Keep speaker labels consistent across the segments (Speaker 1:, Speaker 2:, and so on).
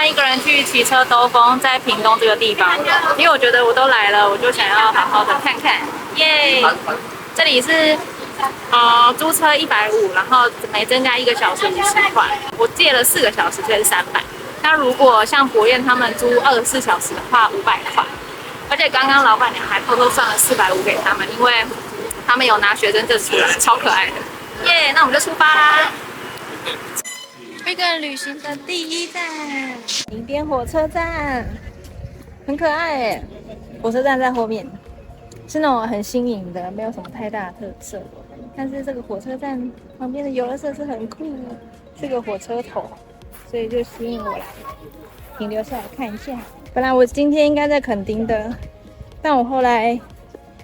Speaker 1: 欢一个人去骑车兜风，在屏东这个地方，因为我觉得我都来了，我就想要好好的看看，耶！这里是租车150，然后每增加1个小时50块。我借了4个小时，所以是300。那如果像博彦他们租24小时的话，500块。而且刚刚老板娘还偷偷算了450给他们，因为他们有拿学生证出来，超可爱的。耶！那我们就出发啦！一个人旅行的第1站，林边火车站，很可爱耶。火车站在后面，是那种很新颖的，没有什么太大的特色。但是这个火车站旁边的游乐设施很酷，是个火车头，所以就吸引我来停留下来看一下。本来我今天应该在垦丁的，但我后来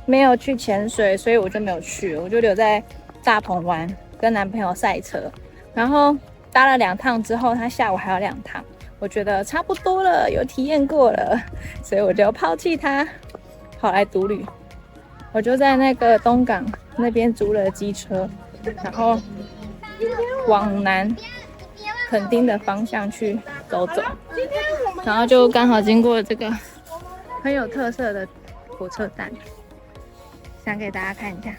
Speaker 1: 没有去潜水，所以我就没有去，我就留在大鹏湾跟男朋友赛车，然后搭了2趟之后，他下午还有2趟，我觉得差不多了，有体验过了，所以我就抛弃他，跑来独旅。我就在那个东港那边租了机车，然后往南垦丁的方向去走走，然后就刚好经过这个很有特色的火车站，想给大家看一下，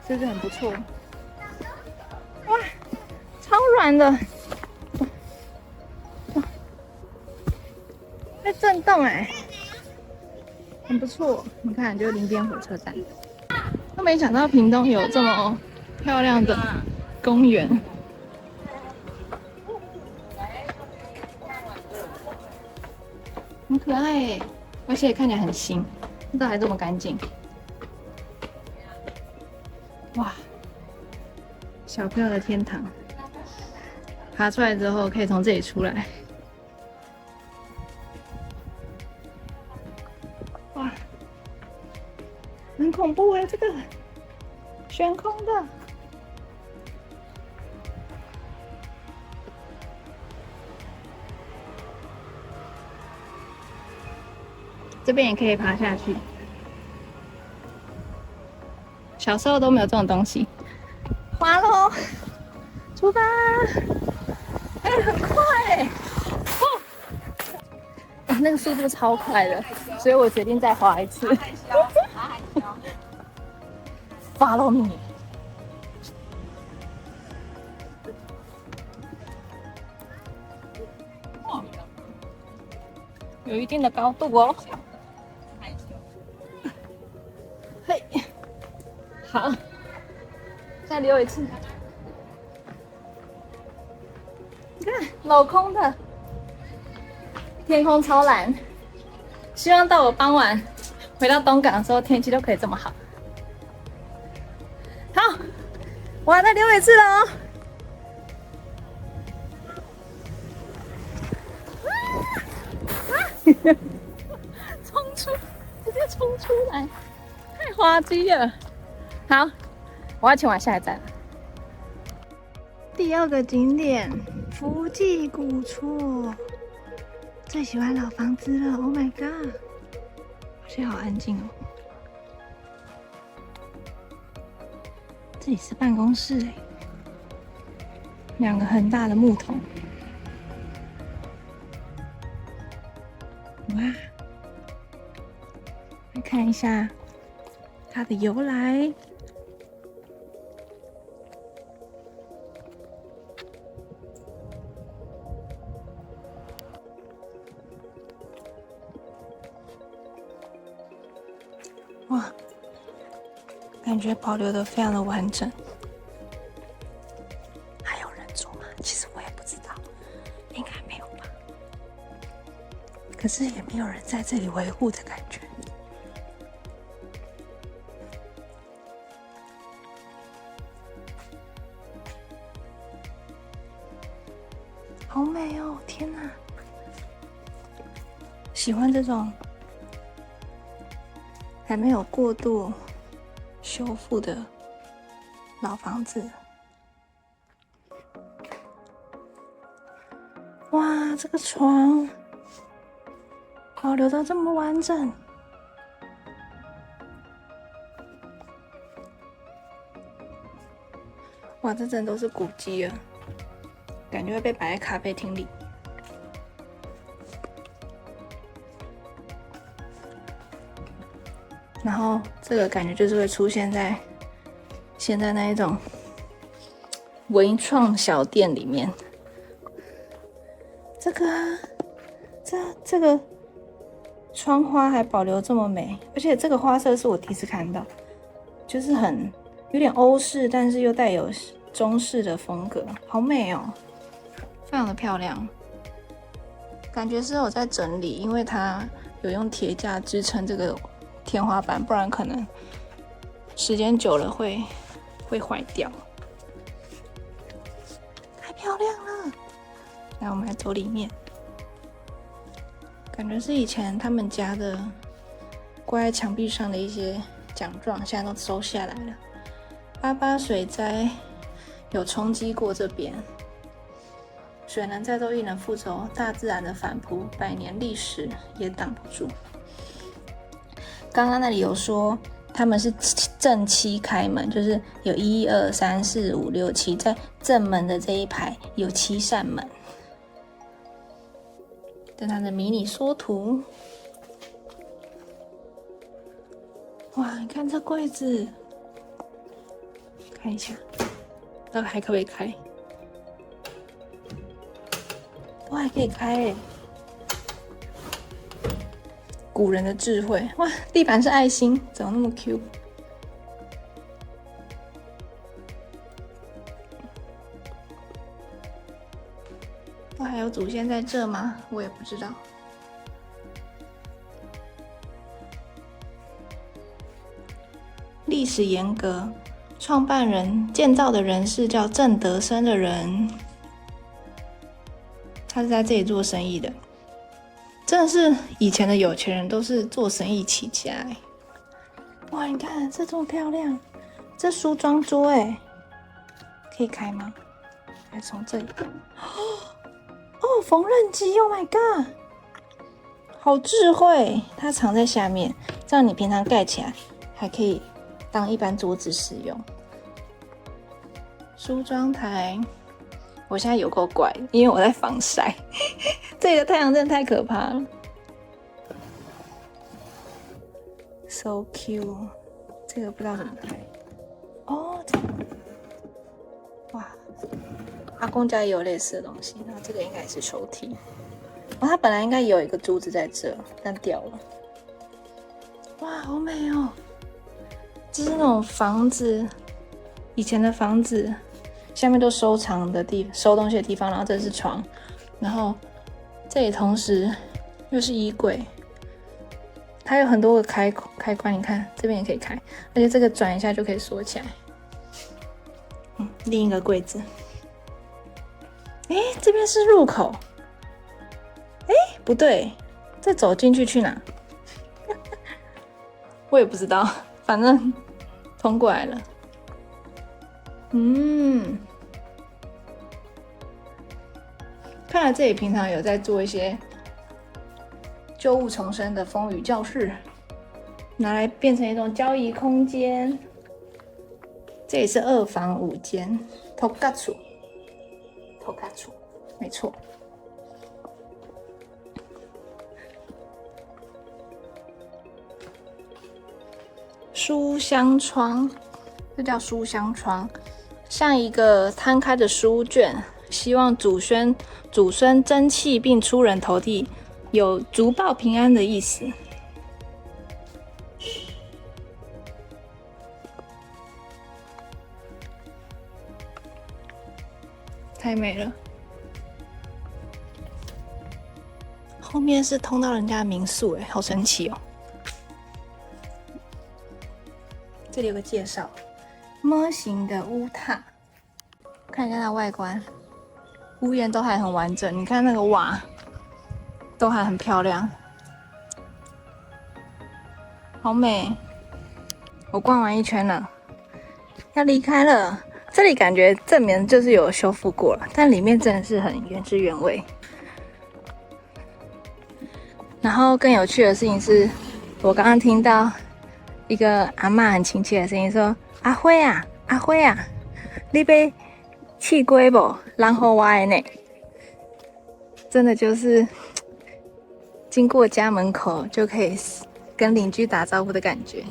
Speaker 1: 是不是很不错？哇，超软的，在震动哎，很不错。你看，就是林边火车站。都没想到屏东有这么漂亮的公园，很可爱耶，而且看起来很新，都还这么干净。哇，小朋友的天堂。爬出来之后可以从这里出来。哇，很恐怖哎，这个悬空的。这边也可以爬下去。小时候都没有这种东西。滑喽，出发！哎，很快哎！哦，那个速度超快的，所以我决定再滑一次。Follow me。有一定的高度哦。嘿，好，再溜一次。你看，镂空的，天空超蓝。希望到我傍晚回到东港的时候，天气都可以这么好。好，我还再溜一次了哦。冲出，直接冲出来，太滑稽了。好，我要前往下一站。第2个景点，福记古厝。最喜欢老房子了 ，Oh my god！ 现在好安静哦。这里是办公室哎，2个很大的木桶。哇，来看一下它的由来。哇，感觉保留的非常的完整。还有人住吗？其实我也不知道，应该没有吧。可是也没有人在这里维护的感觉。好美哦！天哪，喜欢这种还没有过度修复的老房子。哇，这个床保留的这么完整，哇，这真的都是古迹啊，感觉会被摆在咖啡厅里。
Speaker 2: 然后这个感觉就是会出现在现在那一种文创小店里面。这个啊，这个窗花还保留这么美，而且这个花色是我第一次看到，就是很有点欧式，但是又带有中式的风格，好美哦，非常的漂亮。感觉是我在整理，因为它有用铁架支撑这个天花板，不然可能时间久了会坏掉。太漂亮了！来，我们来走里面。感觉是以前他们家的挂在墙壁上的一些奖状，现在都收下来了。88水灾有冲击过这边，水能载舟亦能覆舟，大自然的反扑，100年历史也挡不住。刚刚那里有说他们是正七开门，就是有1、2、3、4、5、6、7，在正门的这一排有7扇门。这是它的迷你缩图。哇，你看这柜子，看一下，不知道还可不可以开？都还可以开耶！古人的智慧，哇，地板是爱心，怎么那么 Q？ 都还有祖先在这吗？我也不知道。历史沿革，创办人建造的人是叫郑德生的人，他是在这里做生意的。真的是以前的有钱人都是做生意起家欸。哇，你看这么漂亮，这梳妆桌哎，可以开吗？还从这里。哦，缝纫机 ，Oh my god， 好智慧！它藏在下面，这样你平常盖起来还可以当一般桌子使用。梳妆台，我现在有够怪，因为我在防晒，这里的太阳真的太可怕了。So cute， 这个不知道怎么开。哦，这个，哇，阿公家也有类似的东西，然后这个应该也是抽屉。哦，它本来应该有一个珠子在这，但掉了。哇，好美哦！这是那种房子，以前的房子，下面都收藏的地，收东西的地方。然后这是床，然后这里同时又是衣柜，它有很多个开关，你看这边也可以开，而且这个转一下就可以锁起来。另一个柜子，这边是入口，不对，再走进去去哪？我也不知道，反正通过来了。看来这里平常有在做一些旧物重生的风雨教室，拿来变成一种交易空间。这里是2房5间，头嘎厝，没错。书香窗，这叫书香窗，像一个摊开的书卷，希望祖孙争气并出人头地，有足报平安的意思。太美了！后面是通到人家的民宿，好神奇哦！这里有个介绍，模型的屋塔，看一下它的外观，屋檐都还很完整，你看那个瓦都还很漂亮，好美！我逛完一圈了，要离开了。这里感觉正面就是有修复过了，但里面真的是很原汁原味。然后更有趣的事情是，我刚刚听到一个阿嬷很亲切的声音说：“阿辉啊，阿辉啊，你要气龟不？然后我的呢？”真的就是经过家门口就可以跟邻居打招呼的感觉。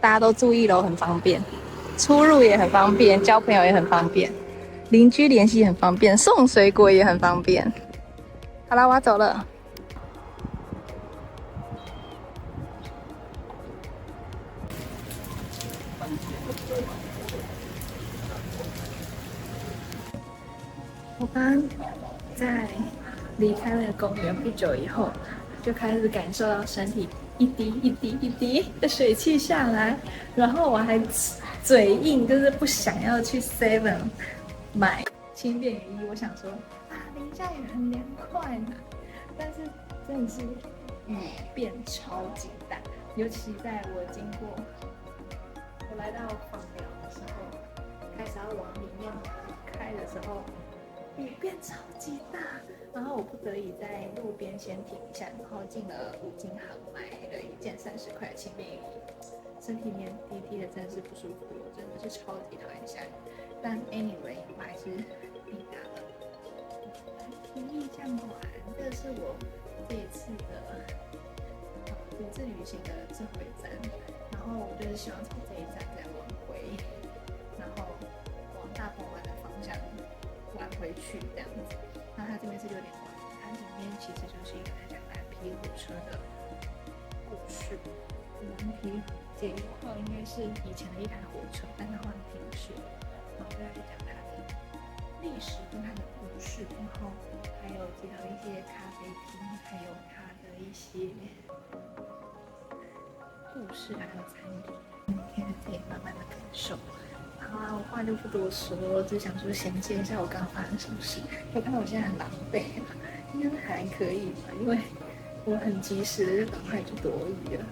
Speaker 2: 大家都住1楼，很方便，出入也很方便，交朋友也很方便，邻居联系很方便，送水果也很方便。好啦，我要走了。我刚在离开了公园不久以后，就开始感受到身体一滴一滴一滴的水汽下来，然后我还嘴硬，就是不想要去 Seven 买轻便雨衣。我想说淋下雨很凉快呢，但是真的是雨变超级大，尤其在我经过我来到放疗的时候，开始要往里面开的时候。雨变超级大，然后我不得已在路边先停一下，然后进了五金行买了一件30块的轻便雨衣，身体面滴滴的真的是不舒服，我真的是超级讨厌下雨。但 anyway 我还是抵达了体育酱馆，这是我这一次的独自旅行的最后一站，然后我就是希望从这一站再往回，然后往大鹏湾的方向玩回去这样子。那它这边是6点关，它里面其实就是一个在讲蓝皮火车的故事。蓝皮捷运号应该是以前的一台火车，但它换停驶，然后就要去讲它的历史跟它的故事，然后还有提到一些咖啡厅，还有它的一些故事，还有餐厅，可以在这里慢慢的感受。好啊，我话就不多说，只想说衔接一下我刚发生什么事。我看我现在很狼狈，应该是还可以吧，因为我很及时赶快就躲雨了。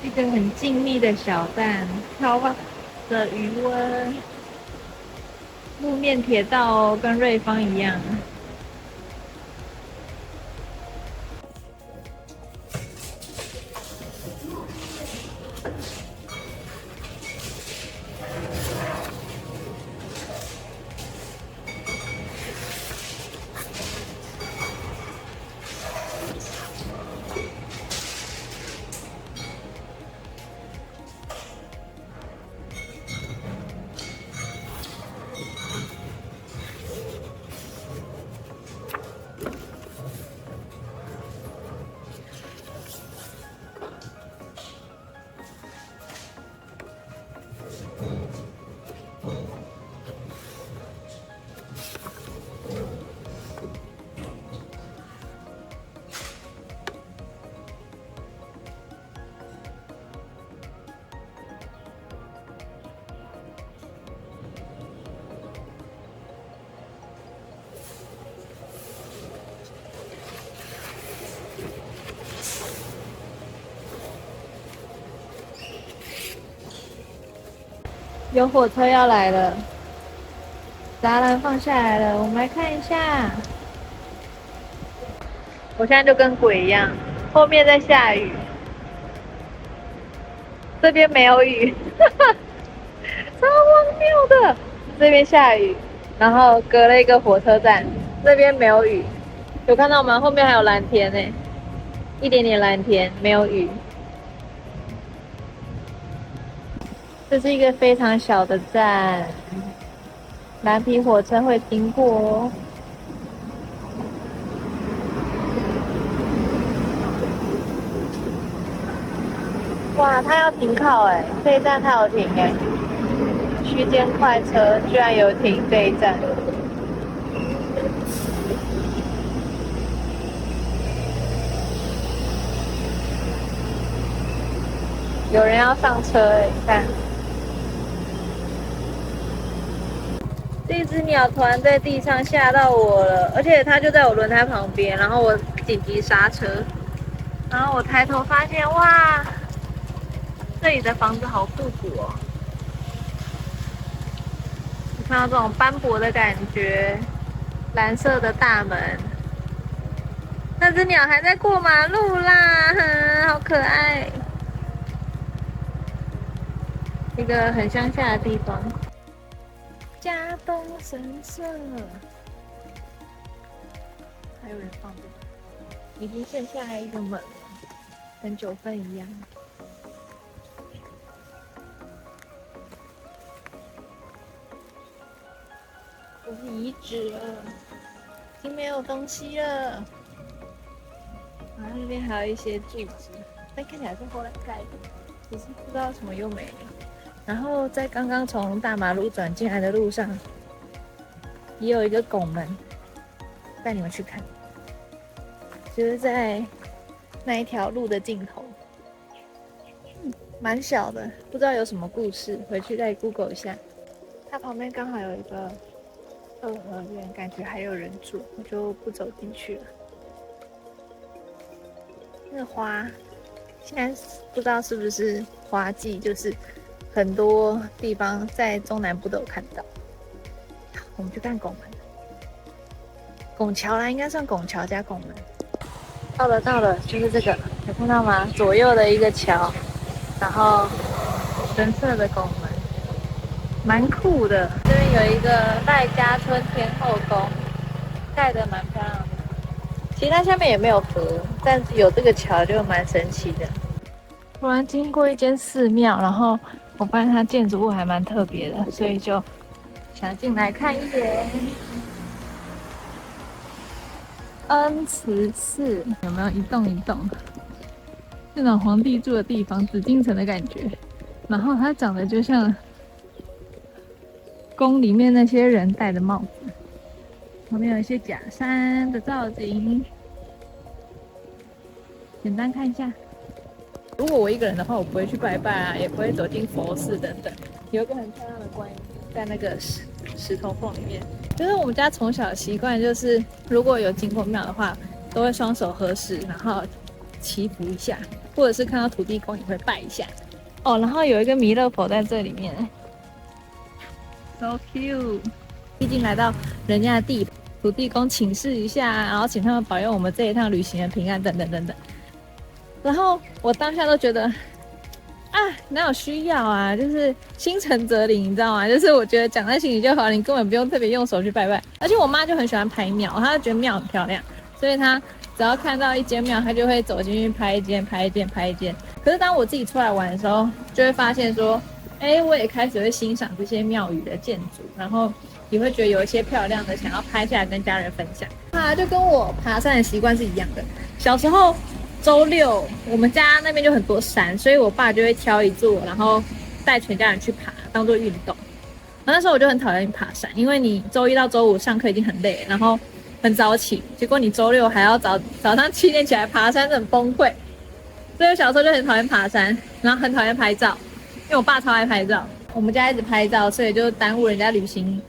Speaker 2: 一个很静谧的小站，漂亮的余温，路面铁道哦，跟瑞芳一样。有火车要来了，栅栏放下来了，我们来看一下。我现在就跟鬼一样，后面在下雨，
Speaker 1: 这边没有雨，超荒谬的。这边下雨，然后隔了一个火车站，这边没有雨。有看到吗？后面还有蓝天呢，一点点蓝天，没有雨。这是一个非常小的站，蓝皮火车会经过哦。哇，它要停靠哎，这一站它有停哎，区间快车居然有停这一站。有人要上车哎，你看，这只鸟团在地上吓到我了，而且它就在我轮胎旁边，然后我紧急刹车，然后我抬头发现，哇，这里的房子好复古哦，你看到这种斑驳的感觉，蓝色的大门，那只鸟还在过马路啦，好可爱。一个很乡下的地方，嘉东神社，还有人放着，已经剩下一个门了，跟9份一样。我是遗址了，已经没有东西了。然后那边还有一些柱子，但看起来是后来盖的，只是不知道什么又没了。然后在刚刚从大马路转进来的路上，也有一个拱门，带你们去看，就是在那一条路的尽头，蛮小的，不知道有什么故事，回去再 Google 一下。它旁边刚好有一个2合院，感觉还有人住，我就不走进去了。那个花，现在不知道是不是花季，就是很多地方在中南部都有看到。我们去看拱门，拱桥啦，应该算拱桥加拱门。到了，就是这个，有看到吗？左右的一个桥，然后神社的拱门，蛮酷的。这边有一个赖家村天后宫，盖得蛮漂亮的。其实它下面也没有河，但是有这个桥就蛮神奇的。突然经过一间寺庙，然后我发现它建筑物还蛮特别的，所以就想进来看一眼。恩慈寺有没有一栋一栋那种皇帝住的地方，紫禁城的感觉？然后它长得就像宫里面那些人戴的帽子，旁边有一些假山的造型，简单看一下。如果我一个人的话，我不会去拜拜啊，也不会走进佛寺等等。有一个很漂亮的观音在那个石头缝里面。就是我们家从小的习惯，就是如果有经过庙的话，都会双手合十，然后祈福一下，或者是看到土地公也会拜一下。哦，然后有一个弥勒佛在这里面 ，so cute。毕竟来到人家的地，土地公请示一下，然后请他们保佑我们这一趟旅行的平安，等等等等。然后我当下都觉得，啊，哪有需要啊？就是心诚则灵，你知道吗？就是我觉得讲在心里就好，你根本不用特别用手去拜拜。而且我妈就很喜欢拍庙，她就觉得庙很漂亮，所以她只要看到一间庙，她就会走进去拍一间。可是当我自己出来玩的时候，就会发现说，哎，我也开始会欣赏这些庙宇的建筑，然后也会觉得有一些漂亮的，想要拍下来跟家人分享。啊，就跟我爬山的习惯是一样的。小时候周六我们家那边就很多山，所以我爸就会挑一座，然后带全家人去爬，当做运动。那时候我就很讨厌爬山，因为你周一到周五上课已经很累，然后很早起，结果你周六还要早上7点起来爬山，很崩溃。所以我小时候就很讨厌爬山，然后很讨厌拍照，因为我爸超爱拍照，我们家一直拍照，所以就耽误人家旅行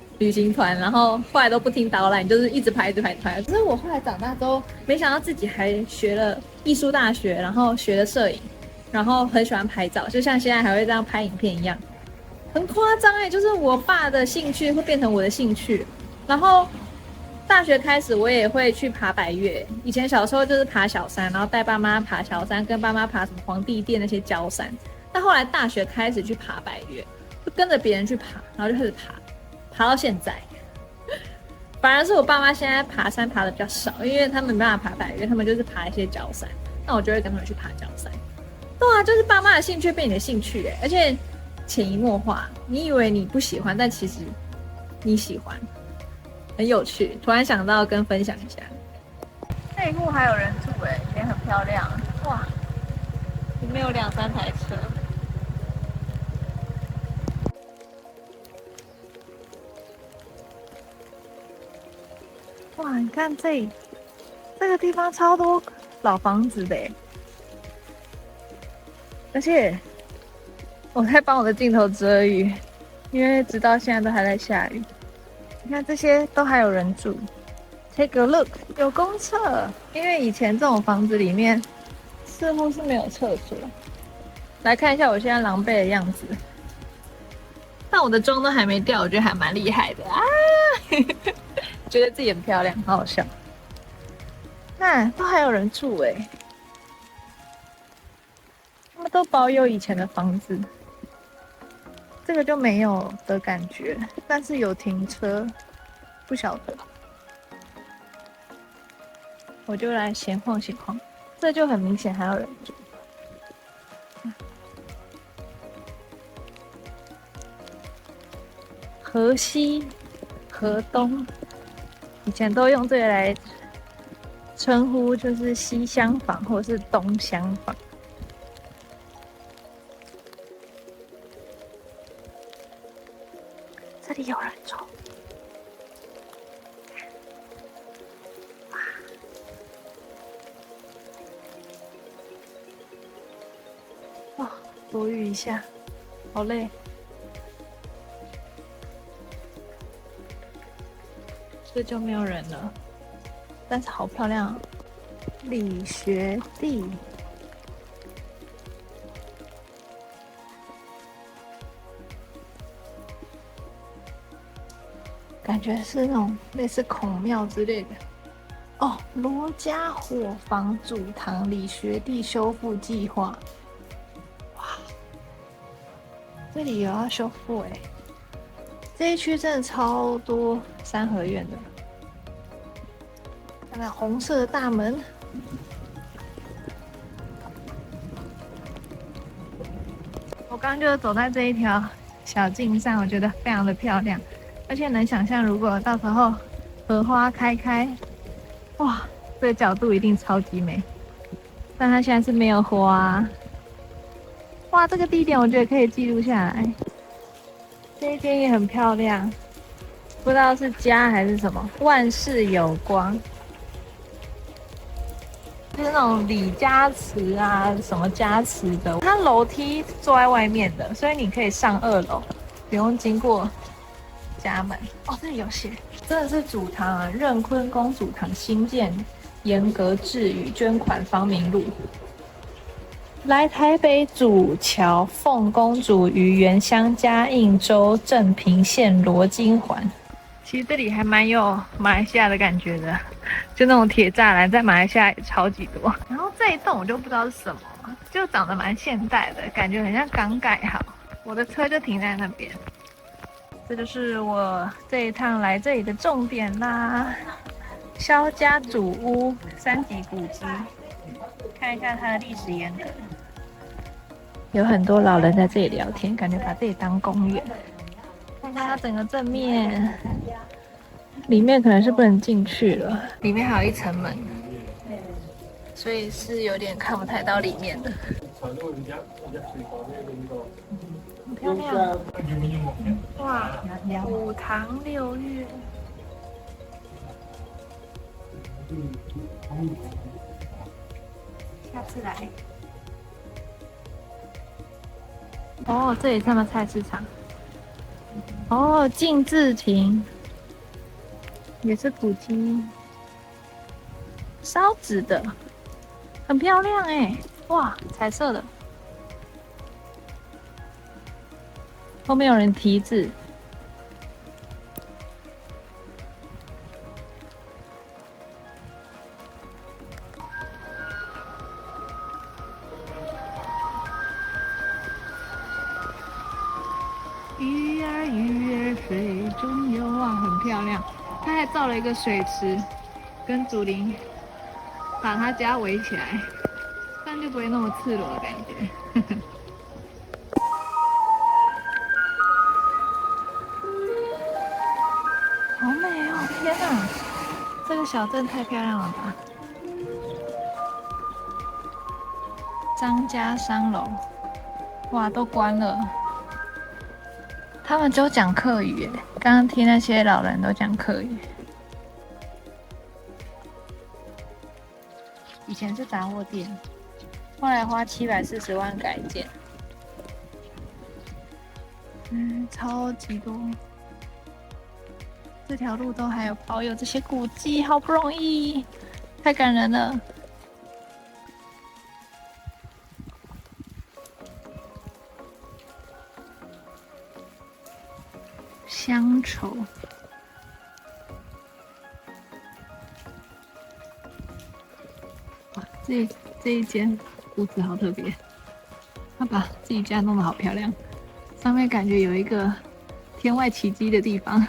Speaker 1: 团，然后后来都不听导览，就是一直拍。可是我后来长大之后，没想到自己还学了艺术大学，然后学了摄影，然后很喜欢拍照，就像现在还会这样拍影片一样，很夸张哎！就是我爸的兴趣会变成我的兴趣，然后大学开始我也会去爬百岳，以前小时候就是爬小山，然后带爸妈爬小山，跟爸妈爬什么皇帝殿那些郊山。
Speaker 2: 但后来大学开始去爬百岳，就跟着别人去爬，然后就开始爬到现在。反而是我爸妈现在爬山爬的比较少，因为他们没办法爬百岳，他们就是爬一些郊山，那我就会跟他们去爬郊山。对啊，就是爸妈的兴趣变你的兴趣而且潜移默化，你以为你不喜欢，但其实你喜欢，很有趣。突然想到跟分享一下，那一户还有人住也很漂亮哇，里面有2、3台车。哇，你看这个地方超多老房子的而且我在帮我的镜头遮雨，因为直到现在都还在下雨。你看这些都还有人住 ，Take a look， 有公厕，因为以前这种房子里面似乎是没有厕所。来看一下我现在狼狈的样子，但我的妆都还没掉，我觉得还蛮厉害的啊！觉得自己很漂亮，好好笑。看，都还有人住他们都保有以前的房子，这个就没有的感觉，但是有停车，不晓得。我就来闲晃闲晃，这就很明显还有人住。河西、河东，以前都用这个来称呼，就是西厢房或者是东厢房。这里有人住，哇！躲雨一下，好累。这就没有人了，但是好漂亮哦！理学地，感觉是那种类似孔庙之类的哦。罗家伙房主堂理学地修复计划，哇，这里有要修复这一区真的超多三合院的。看看红色的大门，我刚刚就走在这一条小径上，我觉得非常的漂亮，而且能想象如果到时候荷花开，哇，这个角度一定超级美。但它现在是没有花，哇，这个地点我觉得可以记录下来。这一间也很漂亮，不知道是家还是什么，万事有光，就是那种李家祠啊，什么家祠的。它楼梯坐在外面的，所以你可以上2楼，不用经过家门。哦，这里有写，真的是主堂啊，任坤公主堂新建，严格治与捐款方明路。来台北主桥奉公主于原乡嘉应州正平县罗金环。其实这里还蛮有马来西亚的感觉的，就那种铁栅栏在马来西亚也超级多。然后这一栋我就不知道是什么，就长得蛮现代的，感觉很像刚盖好。我的车就停在那边。这就是我这一趟来这里的重点啦，萧家主屋3级古迹，看一下它的历史沿革。有很多老人在这里聊天，感觉把这里当公园。看看它整个正面，里面可能是不能进去了，里面还有一层门，所以是有点看不太到里面的。很漂亮，哇！5堂6月，下次来。哦，这里是他们菜市场。哦，静字亭也是古迹，烧纸的，很漂亮哇，彩色的。后面有人题字。在鱼儿水中游，哇，很漂亮。他还造了一个水池，跟竹林把他家围起来，这样就不会那么赤裸的感觉。好美哦！天哪，这个小镇太漂亮了吧！张家商楼，哇，都关了。他们都讲客语耶，刚刚听那些老人都讲客语。以前是杂货店，后来花740万改建。超级多。这条路都还有保有这些古迹，好不容易，太感人了。乡愁，哇，这一间屋子好特别，他把自己家弄得好漂亮，上面感觉有一个天外奇迹的地方。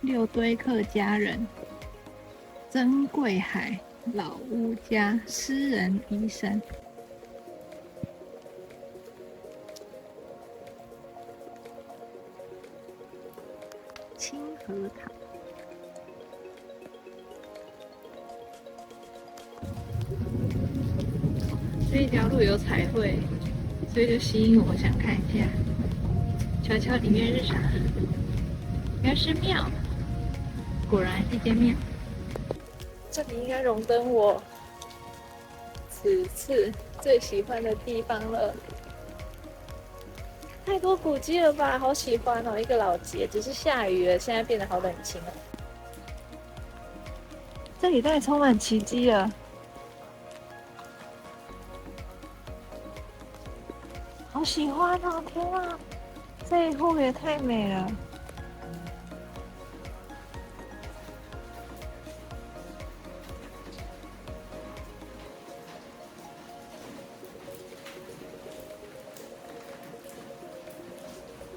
Speaker 2: 六堆客家人，曾贵海老屋家诗人医生。清河塔，这一条路有彩绘，所以就吸引我想看一下，瞧瞧里面是啥。原来是庙，果然是间庙。这里应该荣登我此次最喜欢的地方了。太多古迹了吧，好喜欢哦！一个老街，只是下雨了，现在变得好冷清哦。这里太充满奇迹了，好喜欢哦！天啊，这一户也太美了。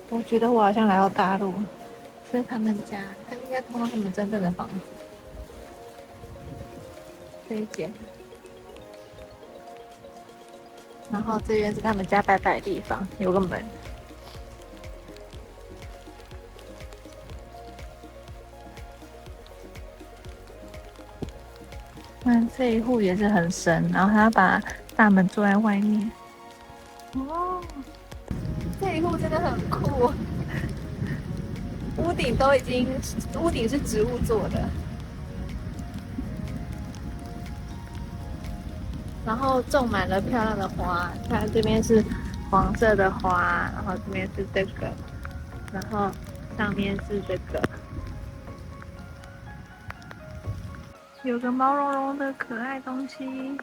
Speaker 2: 我觉得我好像来到大陆，这是他们家，他应该看到他们真正的房子。这一间，然后这边是他们家拜拜的地方，有个门。这一户也是很深，然后他把大门坐在外面。哦。这一户真的很酷，屋顶是植物做的，然后种满了漂亮的花，看这边是黄色的花，然后这边是这个，然后上面是这个，有个毛茸茸的可爱东西。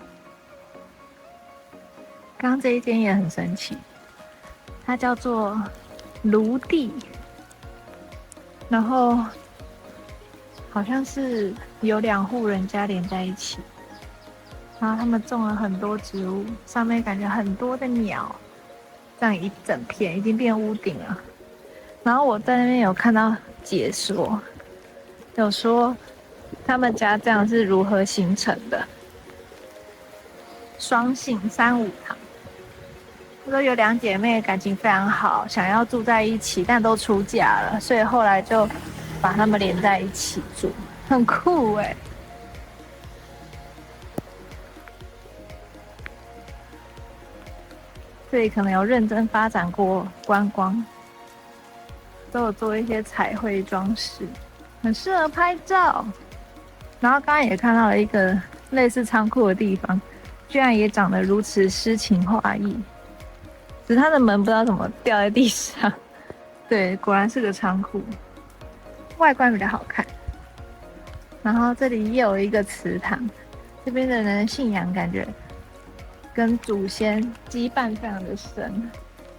Speaker 2: 刚刚这一间也很神奇。它叫做炉地，然后好像是有2户人家连在一起，然后他们种了很多植物，上面感觉很多的鸟，这样一整片已经变屋顶了。然后我在那边有看到解说，有说他们家这样是如何形成的，双姓3五堂。他说有2姐妹感情非常好，想要住在一起，但都出嫁了，所以后来就把她们连在一起住，很酷哎。这里可能有认真发展过观光，都有做一些彩绘装饰，很适合拍照。然后刚刚也看到了一个类似仓库的地方，居然也长得如此诗情画意。只是它的门不知道怎么掉在地上，对，果然是个仓库，外观比较好看。然后这里也有一个祠堂，这边的人的信仰感觉跟祖先羁绊非常的深。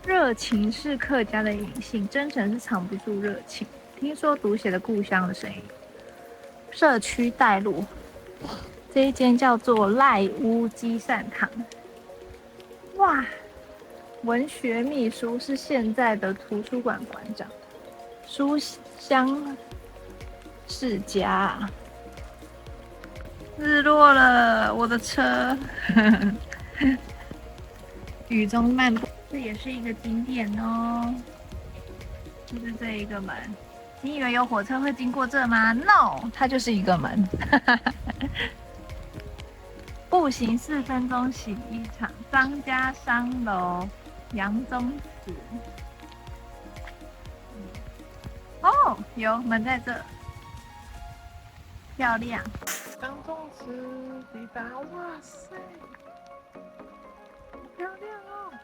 Speaker 2: 热情是客家的隐性，真诚是藏不住热情。听说读写了故乡的声音。社区带路，这一间叫做赖屋积善堂。哇，哇，文学秘书是现在的图书馆馆长，书香世家。日落了，我的车。雨中漫步，这也是一个景点哦。就是这一个门，你以为有火车会经过这吗 ？No， 它就是一个门。步行4分钟洗衣厂，张家商楼，杨宗祠。哦，有门在这，漂亮。杨宗祠抵达，哇塞，好漂亮哦！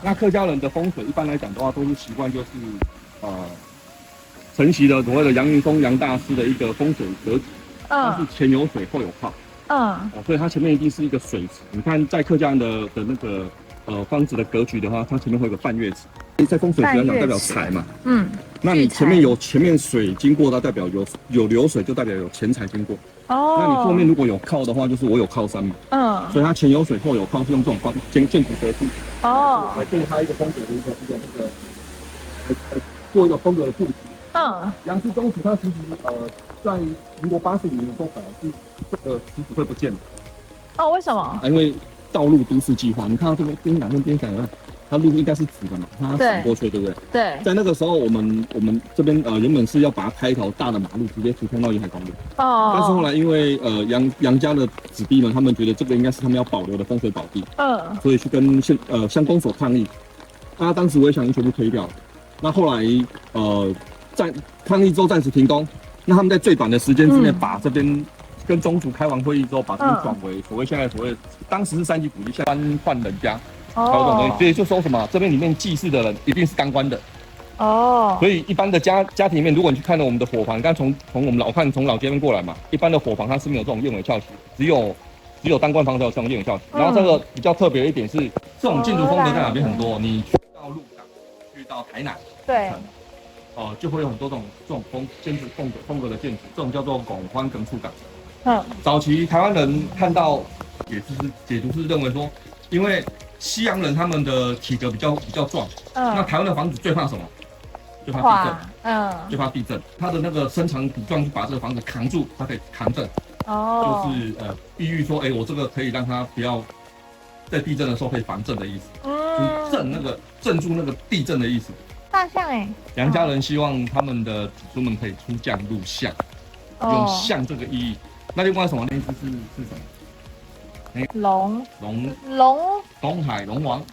Speaker 3: 那客家人的风水一般来讲的话，都是习惯就是承袭了所谓的杨云松杨大师的一个风水格局，它是前有水后有靠，所以它前面一定是一个水池。你看在客家人的那个房子的格局的话，它前面会有个半月池，在风水学来讲代表财嘛，那你前面水经过，它代表有流水，就代表有钱财经过。那你后面如果有靠的话，就是我有靠山嘛。所以它前有水后有靠，是用这种建筑格局来定它一个风水的一个做一个风格的布局。杨氏宗祠它其实在民国80年的时候，本来是这个池子会不见的。
Speaker 2: 为什么？
Speaker 3: 因为道路都市计划，你看到这个边两跟边讲的，它路应该是直的嘛，它驶过去，对不对？
Speaker 2: 对。
Speaker 3: 在那个时候，我们这边原本是要把它开一条大的马路，直接直通到沿海公路。但是后来因为杨家的子弟们，他们觉得这个应该是他们要保留的风水宝地，所以去跟乡公所抗议。那当时我也想全部推掉。那后来抗议之后暂时停工。那他们在最短的时间之内把这边跟宗主开完会议之后，把这边转为现在所谓当时是3级古迹，现在换人家。所以就说什么这边里面祭祀的人一定是当官的。所以一般的家庭里面，如果你去看了我们的火房，刚从我们老看从老街边过来嘛，一般的火房它是没有这种燕尾翘起，只有当官房才有这种燕尾翘起。然后这个比较特别一点是，这种建筑风格在哪边很多？你去到鹿港，去到台南，
Speaker 2: 对，
Speaker 3: 就会有很多这种建筑风格的建筑，这种叫做拱欢梗处港。早期台湾人看到也是解读是认为说，因为西洋人他们的体格比较壮，那台湾的房子最怕什么？最怕地震，最怕地震。它的那个身长体壮，就把这个房子扛住，它可以扛震。就是比喻说，我这个可以让它不要在地震的时候可以防震的意思。镇住那个地震的意思。
Speaker 2: 大象
Speaker 3: 杨家人希望他们的子孙们可以出将入相，用相这个意义。那另外什么那一只是什么？
Speaker 2: 龙，
Speaker 3: 东海龙王，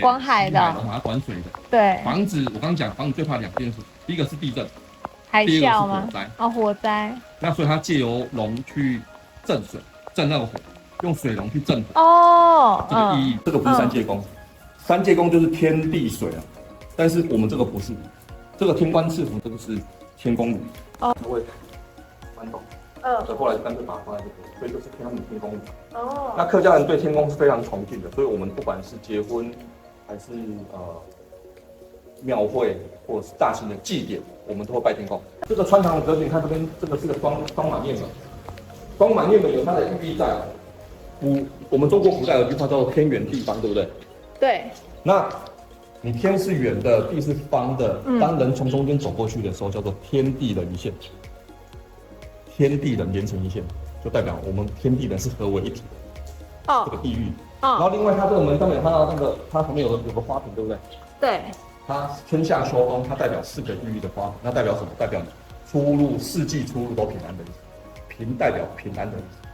Speaker 2: 管海的，
Speaker 3: 它管水的。
Speaker 2: 对，
Speaker 3: 房子我刚讲，房子最怕2件事，第一个是地震，
Speaker 2: 海啸吗？
Speaker 3: 火灾。
Speaker 2: 火灾。
Speaker 3: 那所以它借由龙去镇水，镇那个火，用水龙去镇火。这个意义，这个不是三界宫，三界宫就是天地水啊，但是我们这个不是，这个天官赐福，这个是天宫炉。它会翻动。所以后来干脆把它放在这边，所以就是他们天宫。那客家人对天宫是非常崇敬的，所以我们不管是结婚，还是庙会，或者是大型的祭典，我们都会拜天公。这个穿堂的格局，你看这边这个是个双马面门，双马面门有它的寓意在。我们中国古代有句话叫做天圆地方，对不对？
Speaker 2: 对。
Speaker 3: 那你天是圆的，地是方的，当人从中间走过去的时候，叫做天地人一线。天地人连成一线，就代表我们天地人是合为一体。这个地域。然后另外它这个门上面看到那个，它旁边有个花瓶，对不对？
Speaker 2: 对。
Speaker 3: 它天下秋冬，它代表4个寓意的花瓶，那代表什么？代表出入4季出入都平安的意思。平代表平安的意思。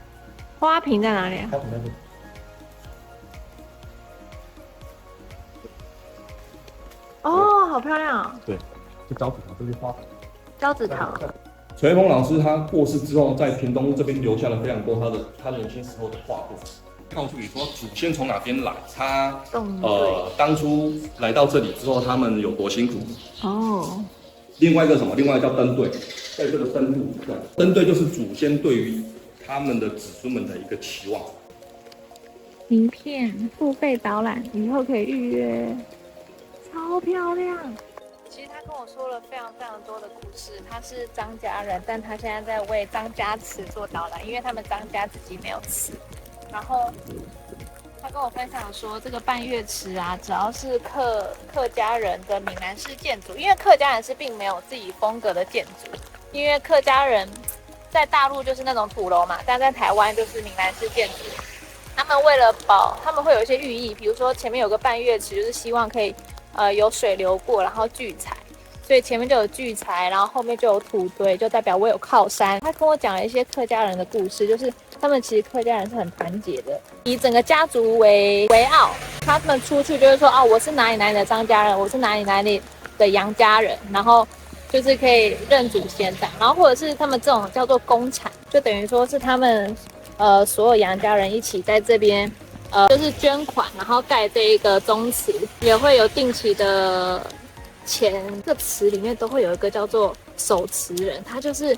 Speaker 2: 花瓶在哪里？
Speaker 3: 花瓶在这里。
Speaker 2: 好漂亮哦。
Speaker 3: 对，就交子桃，这是花瓶。
Speaker 2: 交子桃。
Speaker 3: 陈慧峰老师他过世之后，在屏东这边留下了非常多他年轻时候的画作，告诉你说祖先从哪边来，他当初来到这里之后，他们有多辛苦。另外一个什么？另外一个叫登对，在这个登录之上，登对就是祖先对于他们的子孙们的一个期望。
Speaker 2: 名片付费导览，以后可以预约，超漂亮。其实他跟我说了非常多的故事。他是张家人，但他现在在为张家祠做导览，因为他们张家自己没有祠。然后他跟我分享说，这个半月池啊，只要是客家人的闽南式建筑，因为客家人是并没有自己风格的建筑，因为客家人在大陆就是那种土楼嘛，但在台湾就是闽南式建筑。他们为了他们会有一些寓意，比如说前面有个半月池，就是希望可以有水流过，然后聚财。所以前面就有聚财，然后后面就有土堆，就代表我有靠山。他跟我讲了一些客家人的故事，就是他们其实客家人是很团结的，以整个家族为傲。他们出去就是说，哦，我是哪里哪里的张家人，我是哪里哪里的杨家人，然后就是可以认祖先的。然后或者是他们这种叫做公产，就等于说是他们所有杨家人一起在这边就是捐款，然后盖这一个宗祠，也会有定期的。这个祠里面都会有一个叫做守祠人，他就是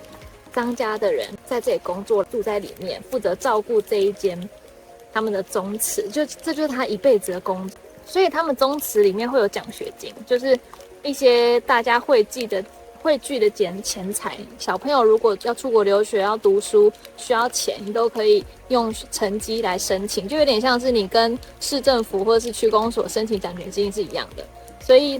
Speaker 2: 张家的人在这里工作，住在里面，负责照顾这一间他们的宗祠，这就是他一辈子的工作。所以他们宗祠里面会有奖学金，就是一些大家汇聚的钱财。小朋友如果要出国留学要读书需要钱，你都可以用成绩来申请，就有点像是你跟市政府或者是区公所申请奖学金是一样的。所以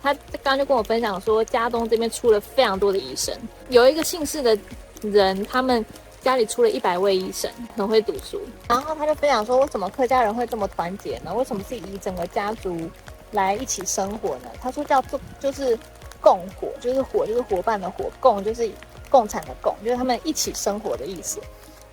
Speaker 2: 他刚刚就跟我分享说，嘉东这边出了非常多的医生，有一个姓氏的人，他们家里出了100位医生，很会读书。然后他就分享说，为什么客家人会这么团结呢？为什么是以整个家族来一起生活呢？他说就是共伙，就是伙就是伙伴的伙，共就是共产的共，就是他们一起生活的意思。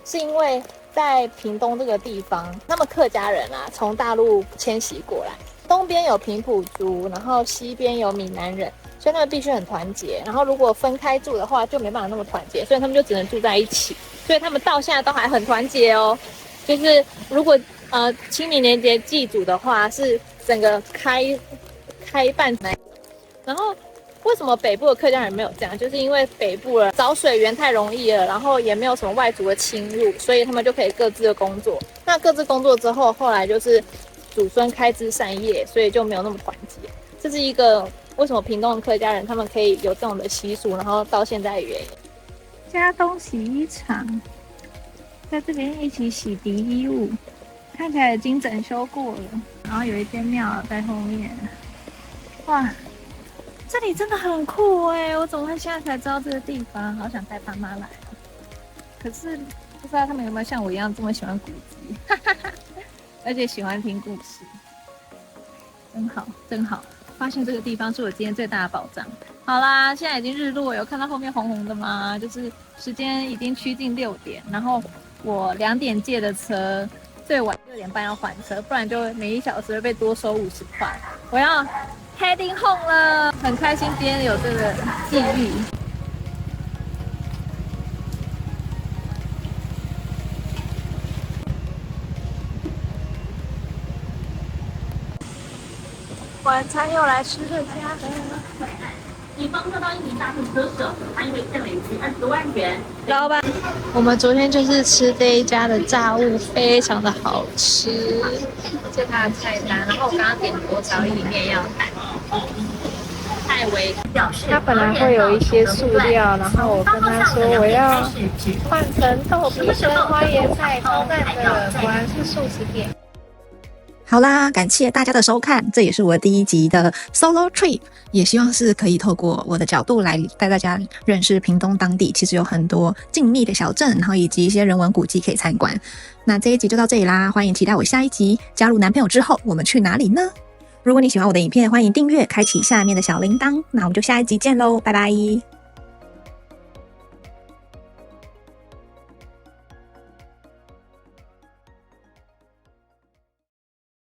Speaker 2: 是因为在屏东这个地方，他们客家人啊从大陆迁徙过来。东边有平埔族，然后西边有闽南人，所以他们必须很团结。然后如果分开住的话，就没办法那么团结，所以他们就只能住在一起。所以他们到现在都还很团结哦。就是如果清明年节祭祖的话，是整个开办。然后为什么北部的客家人没有这样？就是因为北部了找水源太容易了，然后也没有什么外族的侵入，所以他们就可以各自的工作。那各自工作之后，后来就是祖孙开枝散叶，所以就没有那么团结。这是一个为什么屏东的客家人他们可以有这种的习俗，然后到现在的原因。
Speaker 1: 嘉东洗衣厂在这边一起洗涤衣物，看起来已经整修过了。然后有一间庙在后面，哇，这里真的很酷哎！我怎么会现在才知道这个地方？好想带爸妈来哦。可是不知道他们有没有像我一样这么喜欢古迹，而且喜欢听故事，真好真好！发现这个地方是我今天最大的宝藏。好啦，现在已经日落，有看到后面红红的吗？就是时间已经趋近6点，然后我2点借的车，最晚6点半要还车，不然就每1小时会被多收50块。我要 heading home 了，很开心今天有这个际遇。晚餐又来吃这家的。
Speaker 4: 以方特到1名大众车手，还会现累积20万元。
Speaker 2: 老板，我们昨天就是吃这一家的炸物，非常的好吃。这是它的菜单，然后我刚刚点锅烧意面要泰维。它本来会有一些塑料，然后我跟他说我要换成豆皮跟花椰菜，超赞的，果然是素食店。
Speaker 5: 好啦，感谢大家的收看，这也是我第1集的 solo trip， 也希望是可以透过我的角度来带大家认识屏东当地，其实有很多静谧的小镇，然后以及一些人文古迹可以参观。那这一集就到这里啦，欢迎期待我下一集加入男朋友之后我们去哪里呢？如果你喜欢我的影片，欢迎订阅，开启下面的小铃铛，那我们就下一集见咯，拜拜。